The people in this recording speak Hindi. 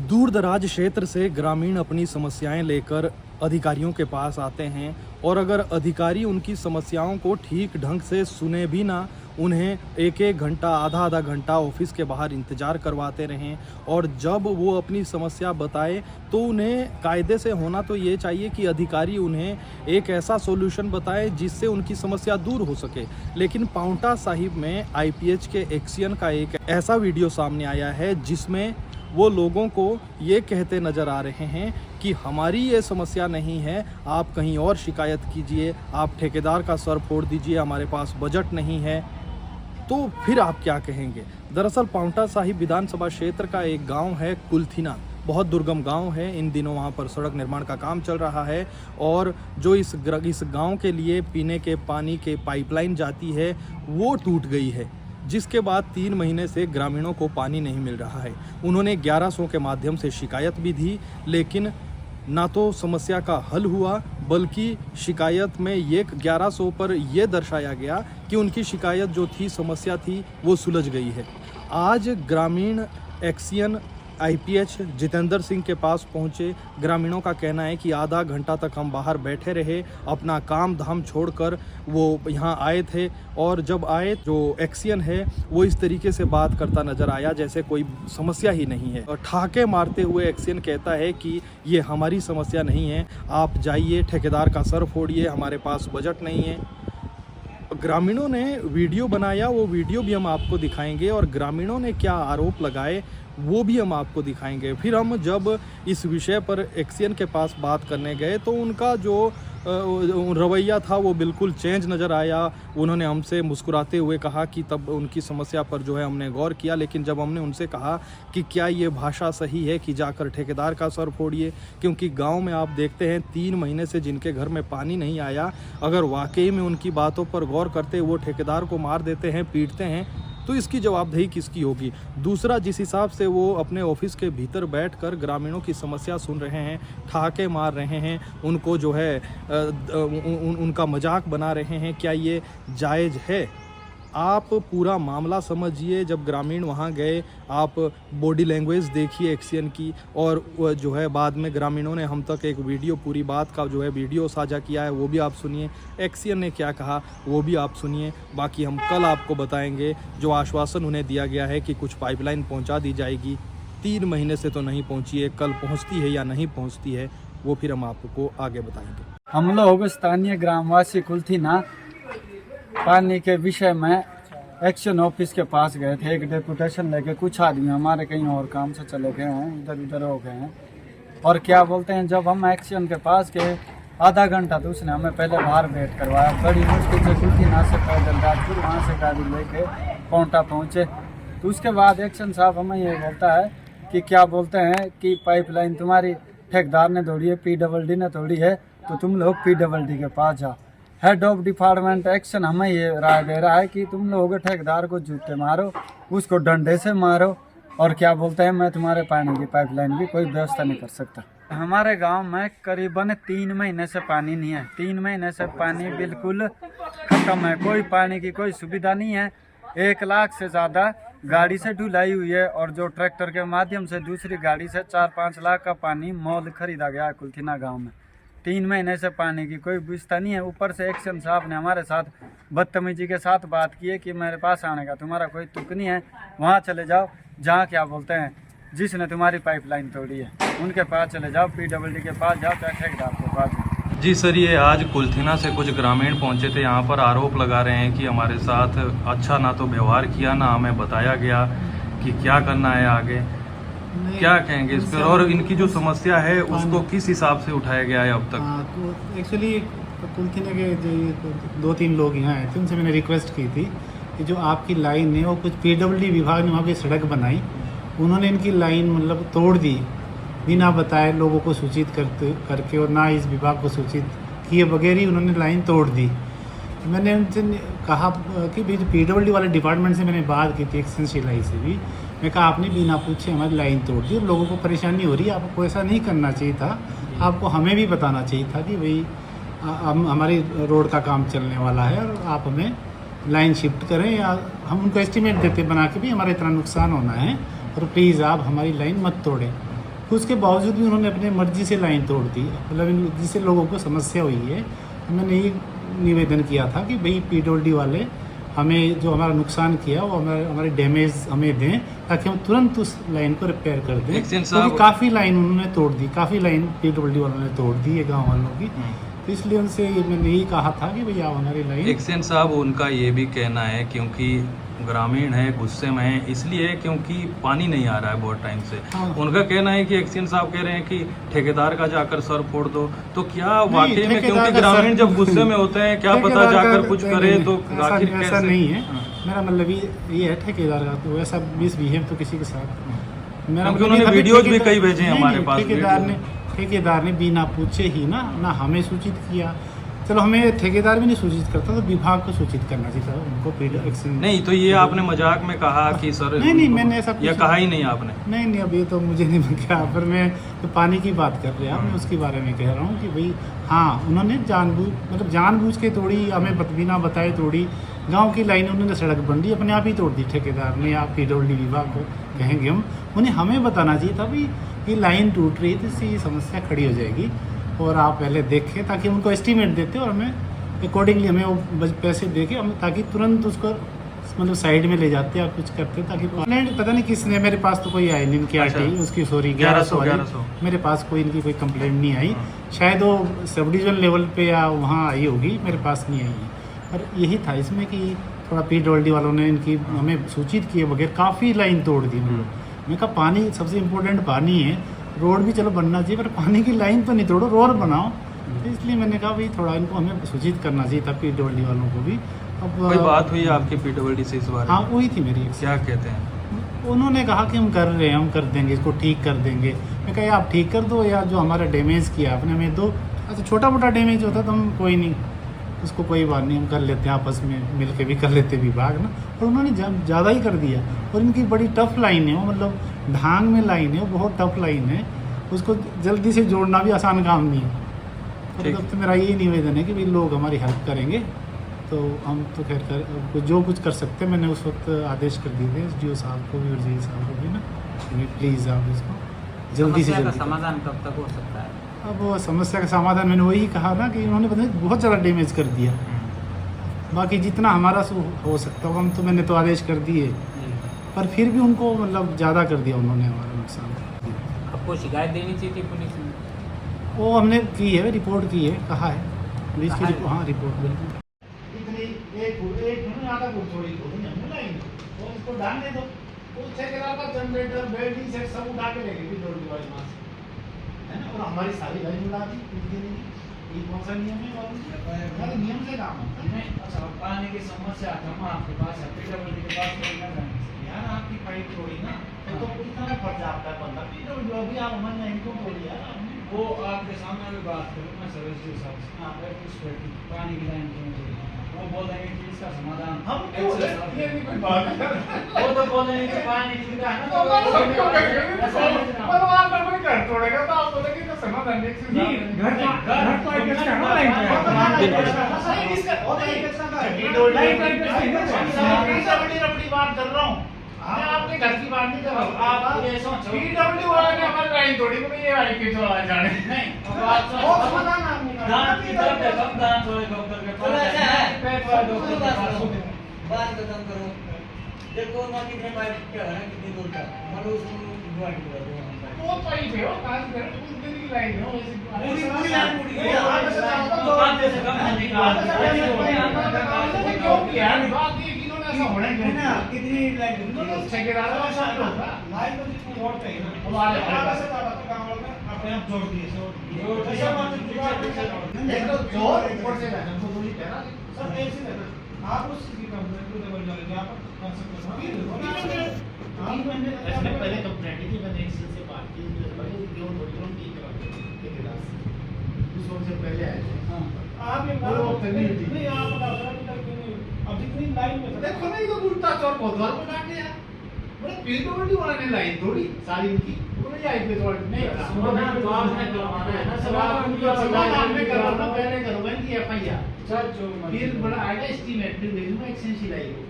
दूर दराज क्षेत्र से ग्रामीण अपनी समस्याएं लेकर अधिकारियों के पास आते हैं और अगर अधिकारी उनकी समस्याओं को ठीक ढंग से सुने भी ना, उन्हें एक एक घंटा आधा आधा घंटा ऑफिस के बाहर इंतज़ार करवाते रहें और जब वो अपनी समस्या बताए तो उन्हें कायदे से होना तो ये चाहिए कि अधिकारी उन्हें एक ऐसा सॉल्यूशन बताए जिससे उनकी समस्या दूर हो सके। लेकिन पांवटा साहिब में आईपीएच के एक्सियन का एक ऐसा वीडियो सामने आया है जिसमें वो लोगों को ये कहते नज़र आ रहे हैं कि हमारी ये समस्या नहीं है, आप कहीं और शिकायत कीजिए, आप ठेकेदार का सर फोड़ दीजिए, हमारे पास बजट नहीं है। तो फिर आप क्या कहेंगे? दरअसल पांवटा साहिब विधानसभा क्षेत्र का एक गांव है कुलथीना, बहुत दुर्गम गांव है। इन दिनों वहां पर सड़क निर्माण का काम चल रहा है और जो इस गांव के लिए पीने के पानी के पाइपलाइन जाती है वो टूट गई है, जिसके बाद 3 महीने से ग्रामीणों को पानी नहीं मिल रहा है। उन्होंने 1100 के माध्यम से शिकायत भी दी, लेकिन ना तो समस्या का हल हुआ बल्कि शिकायत में ये 1100 पर यह दर्शाया गया कि उनकी शिकायत जो थी, समस्या थी, वो सुलझ गई है। आज ग्रामीण एक्सियन आईपीएच जितेंद्र सिंह के पास पहुंचे। ग्रामीणों का कहना है कि आधा घंटा तक हम बाहर बैठे रहे, अपना काम धाम छोड़कर वो यहाँ आए थे और जब आए जो एक्सियन है वो इस तरीके से बात करता नज़र आया जैसे कोई समस्या ही नहीं है। और ठहाके मारते हुए एक्सियन कहता है कि ये हमारी समस्या नहीं है, आप जाइए ठेकेदार का सर फोड़िए, हमारे पास बजट नहीं है। ग्रामीणों ने वीडियो बनाया, वो वीडियो भी हम आपको दिखाएंगे और ग्रामीणों ने क्या आरोप लगाए वो भी हम आपको दिखाएंगे। फिर हम जब इस विषय पर एक्सियन के पास बात करने गए तो उनका जो रवैया था वो बिल्कुल चेंज नज़र आया। उन्होंने हमसे मुस्कुराते हुए कहा कि तब उनकी समस्या पर जो है हमने गौर किया, लेकिन जब हमने उनसे कहा कि क्या ये भाषा सही है कि जाकर ठेकेदार का सर फोड़िए, क्योंकि गांव में आप देखते हैं 3 महीने से जिनके घर में पानी नहीं आया, अगर वाकई में उनकी बातों पर गौर करते वो ठेकेदार को मार देते हैं, पीटते हैं, तो इसकी जवाबदेही किसकी होगी? दूसरा, जिस हिसाब से वो अपने ऑफिस के भीतर बैठकर ग्रामीणों की समस्या सुन रहे हैं, ठहाके मार रहे हैं, उनको जो है उनका मजाक बना रहे हैं, क्या ये जायज़ है? आप पूरा मामला समझिए। जब ग्रामीण वहाँ गए, आप बॉडी लैंग्वेज देखिए एक्सियन की, और जो है बाद में ग्रामीणों ने हम तक एक वीडियो, पूरी बात का जो है वीडियो साझा किया है, वो भी आप सुनिए। एक्सियन ने क्या कहा वो भी आप सुनिए। बाकी हम कल आपको बताएंगे। जो आश्वासन उन्हें दिया गया है कि कुछ पाइपलाइन पहुँचा दी जाएगी, 3 महीने से तो नहीं पहुँची है, कल पहुँचती है या नहीं पहुँचती है वो फिर हम आपको आगे बताएंगे। हम लोग स्थानीय ग्रामवासी कुलथीना पानी के विषय में एक्शन ऑफिस के पास गए थे, एक डेपुटेशन लेके। कुछ आदमी हमारे कहीं और काम से चले गए हैं, इधर उधर हो गए हैं। और क्या बोलते हैं, जब हम एक्शन के पास गए आधा घंटा तो उसने हमें पहले बाहर वेट करवाया। बड़ी मुश्किल से कुलथीना से पैदल राजपुर, वहाँ से गाड़ी लेके पांवटा पहुँचे। तो उसके बाद एक्शन साहब हमें ये बोलता है कि क्या बोलते हैं कि पाइपलाइन तुम्हारी ठेकेदार ने तोड़ी है, PWD ने तोड़ी है, तो तुम लोग PWD के पास जाओ। हेड ऑफ डिपार्टमेंट एक्शन हमें ये राय दे रहा है कि तुम लोग ठेकेदार को जूते मारो, उसको डंडे से मारो, और क्या बोलते हैं, मैं तुम्हारे पानी की पाइपलाइन की कोई व्यवस्था नहीं कर सकता। हमारे गांव में करीबन 3 महीने से पानी नहीं है। 3 महीने से पानी बिल्कुल खत्म है, कोई पानी की कोई सुविधा नहीं है। 1 लाख से ज़्यादा गाड़ी से ढुलाई हुई है और जो ट्रैक्टर के माध्यम से दूसरी गाड़ी से 4-5 लाख का पानी मोल खरीदा गया है कुलथीना गाँव में। 3 महीने से पानी की कोई व्यवस्था नहीं है। ऊपर से एक्शन साहब ने हमारे साथ बदतमीजी के साथ बात की है कि मेरे पास आने का तुम्हारा कोई तुक नहीं है, वहाँ चले जाओ जहाँ क्या बोलते हैं जिसने तुम्हारी पाइपलाइन तोड़ी है उनके पास चले जाओ, PWD के पास जाओ, चाहे ठेकेदार के पास जाओ। जी सर, ये आज कुलथीना से कुछ ग्रामीण पहुंचे थे, यहाँ पर आरोप लगा रहे हैं कि हमारे साथ अच्छा ना तो व्यवहार किया, ना हमें बताया गया कि क्या करना है आगे। क्या कहेंगे इस पर, और इनकी जो समस्या है उसको किस हिसाब से उठाया गया है अब तक? तो एक्चुअली कुलथीना के जो 2-3 लोग यहाँ आए थे, उनसे मैंने रिक्वेस्ट की थी कि जो आपकी लाइन है वो कुछ PWD विभाग ने वहाँ की सड़क बनाई, उन्होंने इनकी लाइन मतलब तोड़ दी बिना बताए, लोगों को सूचित करके, और ना इस विभाग को सूचित किए बगैर ही उन्होंने लाइन तोड़ दी। मैंने उनसे कहा कि भाई PWD वाले डिपार्टमेंट से मैंने बात की थी, एक्शन शिलाई से भी, मैं कहा आपने बिना पूछे हमारी लाइन तोड़ दी, लोगों को परेशानी हो रही है, आपको ऐसा नहीं करना चाहिए था, आपको हमें भी बताना चाहिए था कि भाई हमारी रोड का काम चलने वाला है और आप हमें लाइन शिफ्ट करें, या हम उनको एस्टीमेट देते बना के भी हमारा इतना नुकसान होना है और प्लीज़ आप हमारी लाइन मत तोड़ें। उसके बावजूद भी उन्होंने अपने मर्जी से लाइन तोड़ दी। मतलब जिससे लोगों को समस्या हुई है, तो मैंने ये निवेदन किया था कि भाई PWD वाले हमें जो हमारा नुकसान किया वो हमारे डैमेज हमें दें, ताकि हम तुरंत उस लाइन को रिपेयर कर दें। क्योंकि काफ़ी लाइन उन्होंने तोड़ दी, काफ़ी लाइन PWD वालों ने तोड़ दी है गाँव वालों की। तो इसलिए उनसे मैंने यही कहा था कि भैया हमारी लाइन। एक्शन साहब, उनका ये भी कहना है क्योंकि ग्रामीण है, गुस्से में है, इसलिए क्योंकि पानी नहीं आ रहा है बहुत टाइम से। हाँ। उनका कहना है कि एक्शन साहब कह रहे हैं कि ठेकेदार का जाकर सर फोड़ दो। तो क्या वाकई में, ठेकेदार क्योंकि का ग्रामीण सर- जब गुस्से में होते हैं, क्या पता ठेकेदार जाकर का- कुछ नहीं, करे नहीं, तो आखिर ऐसा कैसे? नहीं है। हाँ। मेरा मतलब ये है ठेकेदार का तो ऐसा मिसबिहेव तो किसी के साथ। मेरा क्योंकि मतलब उन्होंने अभी वीडियोज भी ठेकेदार- कई भेजे हैं नहीं, हमारे नहीं, पास ठेकेदार ने बिना पूछे ही ना हमें सूचित किया। चलो हमें ठेकेदार भी नहीं सूचित करता तो विभाग को सूचित करना चाहिए था उनको एक्शन। नहीं, तो ये आपने मजाक में कहा कि सर, नहीं, मैंने ऐसा या कुछ- कहा ही नहीं आपने? नहीं, अब ये तो मुझे नहीं लगा, पर मैं तो पानी की बात कर रहे हैं, मैं उसके बारे में कह रहा हूँ कि भाई हाँ, उन्होंने जानबूझ के तोड़ी, हमें बिना बताए तोड़ी। गांव की लाइन उन्होंने सड़क बन दी, अपने आप ही तोड़ दी ठेकेदार ने या PWD विभाग को कहेंगे हम। उन्हें हमें बताना चाहिए था भाई ये लाइन टूट रही है तो इससे ये समस्या खड़ी हो जाएगी, और आप पहले देखें, ताकि हम उनको एस्टीमेट देते और हमें अकॉर्डिंगली हमें वो पैसे दे के हम, ताकि तुरंत उसको मतलब साइड में ले जाते या कुछ करते, ताकि पता नहीं किसने, मेरे पास तो कोई आई नहीं इनकी अच्छा। RTI उसकी, सॉरी 1100 मेरे पास कोई इनकी कोई कंप्लेंट नहीं आई। शायद वो सब डिवीजन लेवल पे या वहाँ आई होगी, मेरे पास नहीं आई है। पर यही था इसमें कि थोड़ा PWD वालों ने इनकी हमें सूचित किए बगैर काफ़ी लाइन तोड़ दी। मैंने कहा पानी सबसे इम्पोर्टेंट पानी है, रोड भी चलो बनना चाहिए, पर पानी की लाइन तो नहीं तोड़ो, रोड बनाओ। तो इसलिए मैंने कहा भाई थोड़ा इनको हमें सूचित करना चाहिए था PWD वालों को भी। अब कोई बात हुई आपकी PWD से इस बारे हाँ में? हुई थी मेरी। क्या कहते हैं? उन्होंने कहा कि हम कर रहे हैं, हम कर देंगे, इसको ठीक कर देंगे। मैं कहा आप ठीक कर दो, या जो हमारा डैमेज किया आपने हमें दो। अच्छा छोटा मोटा डैमेज होता तो हम कोई नहीं, उसको कोई बात नहीं, हम कर लेते हैं, आपस में मिल के भी कर लेते विभाग ना। और उन्होंने ज़्यादा ही कर दिया। और इनकी बड़ी टफ लाइन है वो, मतलब ढांग में लाइन है वो, बहुत टफ लाइन है, उसको जल्दी से जोड़ना भी आसान काम नहीं है। मतलब तो मेरा यही निवेदन है कि भाई लोग हमारी हेल्प करेंगे तो हम तो खैर जो कुछ कर सकते हैं। मैंने उस वक्त आदेश कर दिए थे SDO साहब को भी और JE साहब को भी ना, प्लीज़ आप इसको जल्दी से जल्दी समाधान कब तक हो सकता है? अब वो समस्या का समाधान मैंने वही कहा ना कि उन्होंने पता नहीं बहुत ज़्यादा डैमेज कर दिया। बाकी जितना हमारा से हो सकता होगा हम तो, मैंने तो आदेश कर दिए, पर फिर भी उनको मतलब ज़्यादा कर दिया उन्होंने हमारा नुकसान। आपको शिकायत देनी चाहिए थी पुलिस में? वो हमने की है, रिपोर्ट की है, कहा है पुलिस की। हाँ रिपोर्ट बिल्कुल। आधा फुट थोड़ी और इसको डालने दो, उस ठेकेदार का जनरेटर वेल्डिंग सेट सब उठा के लेके PWD वाले वहाँ से, है ना। और हमारी सारी लाइन उड़ा दी कुछ दिन में। ये कौन सा नियम है और नियम से काम है। अच्छा पानी की समस्या हम आपके पास है, PWD के पास कोई ना जाए यार आपकी पाइप तोड़ी ना तो कितना फर्ज आपका बनता PWD अभी आप हमारे इनको तोड़ी यार आपने। वो आपके सामने भी बात करूँ मैं सर्विस साहब से, हाँ। पानी की लाइन क्यों तोड़ी, वो बोल देंगे कि इसका समाधान हम क्यों ये भी कोई बात है। वो तो बोलेंगे कि पानी चुका है ना, तो बात हम क्यों करेंगे? ऐसा नहीं है। पर वहाँ पर कोई घर तोड़ेगा तो आप बोलेंगे तो समाधान नहीं घर तो एक इसका ना लाइन पे अपनी बात कर रहा हूँ, मैं आपके घर की बात नहीं कर रहा हूँ। आप ये सोचो PWD वाला ने हमारी लाइन तोड़ी तो ये आई के जो आ जाने नहीं बात वो समाधान आपने कहा। दांत की तरफ है, कब दांत होए डॉक्टर के तो ऐसा है, पेट वाले डॉक्टर के पास हो। बात खत्म करो। देखो ना कितने पाइप क्या है, कितनी दूर का, मतलब उसको डिवाइड कर दो। वो पाइप है वो काज कर उस दिन की लाइन है वो पूरी लाइन टूट गई। तो बात से कम नहीं क्यों किया बात ये कि इन्होंने ऐसा होना ही ना कितनी लाइन इन्होंने ठेकेदार का शब्द होगा लाइन तो जितनी जोड़ते हैं ना, हमारे आगे से ज्यादा तो काम वाला अपने आप जोड़ दिए सो ऐसा बात है, एक तो जोर ऊपर से बैठा तो दूरी पे ना सब ऐसे है ना, आप उस चीज की कंप्लेंट को डबल डालेंगे, आप कर सकते हैं। आप मैंने इसने पहले कंप्लेंट की, मैंने एक से बात की पहले क्यों थोड़ी की करा ठेकेदार से उस वक्त से पहले आए थे। हाँ, आप एक वो करनी थी। नहीं आप बता रहे हैं कि नहीं, अब जितनी लाइन में देखो ना ये तो उल्टा चौर को द्वार को डाल दिया। बोले PWD वाला ने लाइन तोड़ी सारी इनकी, बोले ये IP तोड़ नहीं समाधान तो आपने करवाना है ना, समाधान में करवाना, पहले करूंगा इनकी FIR, सर जो फिर बड़ा आएगा एस्टीमेट, फिर भेजूंगा एक्सटेंशियल आई को।